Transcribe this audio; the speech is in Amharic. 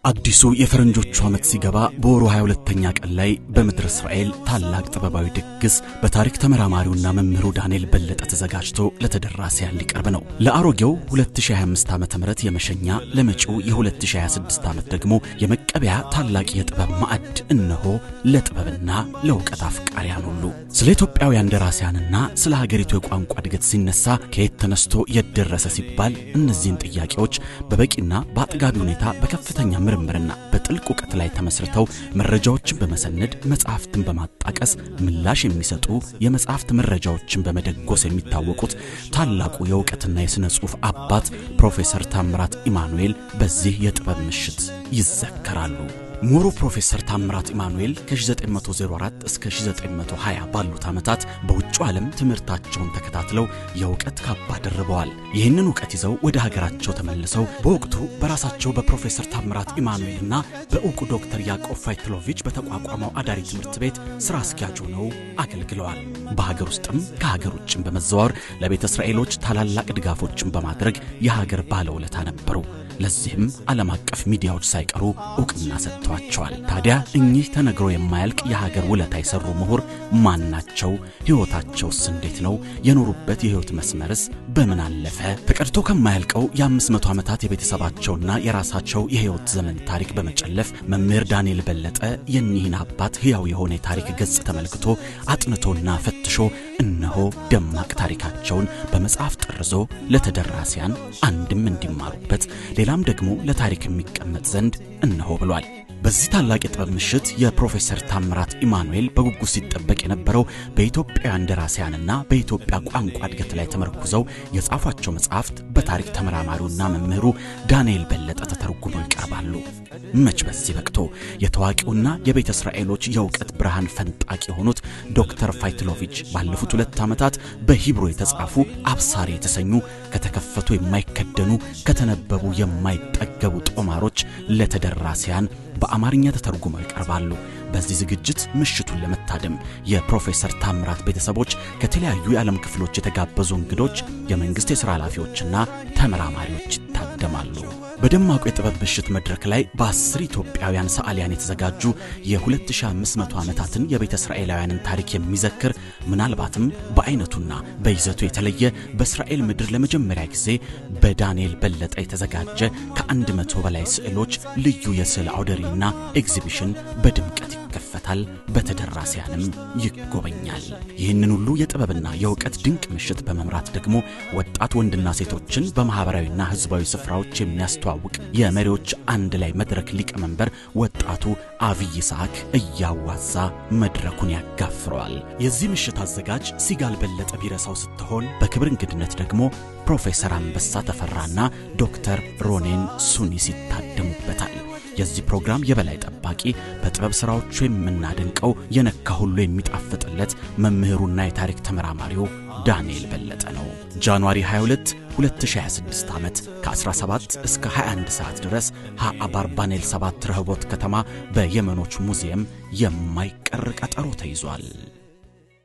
አዲሱ የፈረንጆቹ ዓመት ሲገባ በወሩ 22ኛ ቀን ላይ በምድር እስራኤል ታላቅ ጥበባዊ ድግስ በታሪክ ተመራማሪውና መምህሩ ዳንኤል በለጠ ተዘጋጅቶ ለተደራሲያን ሊቀርብ ነው። ለአሮጌው 2025 ዓመተ ምህረት የመሸኛ ለመጪው የ2026 ዓመት ደግሞ የመቀበያ ታላቅ የጥበብ ማዕድ እነሆ ለጥበብና ለእውቀት አፍቃሪያን ሁሉ። ስለ ኢትዮጵያውያን ደራሲያንና ስለ ሀገሪቱ የቋንቋ እድገት ሲነሳ ከየት ተነስቶ የደረሰ ሲባል እነዚህን ጥያቄዎች በበቂና በአጥጋቢ ሁኔታ በከፍተኛ ምርምርና በጥልቅ ዕውቀት ላይ ተመስርተው መረጃዎችን በመሰነድ መጻሕፍትን በማጣቀስ ምላሽ የሚሰጡ የመጻሕፍት መረጃዎችን በመደጎስ የሚታወቁት ታላቁ የዕውቀትና የሥነ ጽሑፍ አባት ፕሮፌሰር ታምራት ኢማኑኤል በዚህ የጥበብ ምሽት ይዘከራሉ። ሙሩ ፕሮፌሰር ታምራት ኢማኑኤል ከ1904 እስከ 1920 ባሉት ዓመታት በውጭው ዓለም ትምህርታቸውን ተከታትለው የዕውቀት ካባ ደርበዋል። ይህንን ዕውቀት ይዘው ወደ ሀገራቸው ተመልሰው በወቅቱ በራሳቸው በፕሮፌሰር ታምራት ኢማኑኤልና በዕውቁ ዶክተር ያዕቆብ ፋይትሎቪች በተቋቋመው አዳሪ ትምህርት ቤት ሥራ አስኪያጅ ሆነው አገልግለዋል። በሀገር ውስጥም ከሀገር ውጭም በመዘዋወር ለቤተ እስራኤሎች ታላላቅ ድጋፎችን በማድረግ የሀገር ባለውለታ ነበሩ። ለዚህም ዓለም አቀፍ ሚዲያዎች ሳይቀሩ ዕውቅና ሰጥተዋቸዋል። ታዲያ እኚህ ተነግሮ የማያልቅ የሀገር ውለታ የሰሩ ምሁር ማናቸው? ሕይወታቸውስ እንዴት ነው? የኖሩበት የሕይወት መስመርስ በምን አለፈ? ተቀድቶ ከማያልቀው የ500 ዓመታት የቤተሰባቸውና የራሳቸው የሕይወት ዘመን ታሪክ በመጨለፍ መምህር ዳንኤል በለጠ የኒህን አባት ሕያው የሆነ ታሪክ ገጽ ተመልክቶ አጥንቶና ፈትሾ እነሆ ደማቅ ታሪካቸውን በመጽሐፍ ጠርዞ ለተደራሲያን አንድም እንዲማሩበት ሌላም ደግሞ ለታሪክ የሚቀመጥ ዘንድ እነሆ ብሏል። በዚህ ታላቅ የጥበብ ምሽት የፕሮፌሰር ታምራት ኢማኑኤል በጉጉት ሲጠበቅ የነበረው በኢትዮጵያውያን ደራሲያንና በኢትዮጵያ ቋንቋ እድገት ላይ ተመርኩዘው የጻፏቸው መጽሐፍት በታሪክ ተመራማሪውና መምህሩ ዳንኤል በለጠ ተተርጉመው ይቀርባሉ። መች በዚህ በቅቶ የታዋቂውና የቤተ እስራኤሎች የዕውቀት ብርሃን ፈንጣቂ የሆኑት ዶክተር ፋይትሎቪች ባለፉት 2 ዓመታት በሂብሩ የተጻፉ አብሳሪ የተሰኙ ከተከፈቱ የማይከደኑ ከተነበቡ የማይጠገቡ ጦማሮች ለተደራሲያን በአማርኛ ተተርጉመው ይቀርባሉ። በዚህ ዝግጅት ምሽቱን ለመታደም የፕሮፌሰር ታምራት ቤተሰቦች ከተለያዩ የዓለም ክፍሎች የተጋበዙ እንግዶች፣ የመንግስት የሥራ ኃላፊዎችና ተመራማሪዎች ይታደማሉ። በደማቁ የጥበብ ምሽት መድረክ ላይ በ10 ኢትዮጵያውያን ሰዓሊያን የተዘጋጁ የ2500 ዓመታትን የቤተ እስራኤላውያንን ታሪክ የሚዘክር ምናልባትም በአይነቱና በይዘቱ የተለየ በእስራኤል ምድር ለመጀመሪያ ጊዜ በዳንኤል በለጠ የተዘጋጀ ከ100 በላይ ስዕሎች ልዩ የስዕል አውደሪና ኤግዚቢሽን በድምቀት ይከፈታል። በተደራሲያንም ይጎበኛል። ይህንን ሁሉ የጥበብና የዕውቀት ድንቅ ምሽት በመምራት ደግሞ ወጣት ወንድና ሴቶችን በማህበራዊና ህዝባዊ ስፍራዎች የሚያስተዋውቅ የመሪዎች አንድ ላይ መድረክ ሊቀመንበር ወጣቱ አብይ ይስሐቅ እያዋዛ መድረኩን ያጋፍረዋል። የዚህ ምሽት አዘጋጅ ሲጋል በለጠ ቢረሳው ስትሆን በክብር እንግድነት ደግሞ ፕሮፌሰር አንበሳ ተፈራና ዶክተር ሮኔን ሱኒስ ይታደሙበታል። የዚህ ፕሮግራም የበላይ ጠባቂ በጥበብ ሥራዎቹ የምናደንቀው የነካ ሁሉ የሚጣፍጥለት መምህሩና የታሪክ ተመራማሪው ዳንኤል በለጠ ነው። ጃንዋሪ 22 2026 ዓመት ከ17 እስከ 21 ሰዓት ድረስ ሃአባርባኔል 7 ረህቦት ከተማ በየመኖች ሙዚየም የማይቀር ቀጠሮ ተይዟል።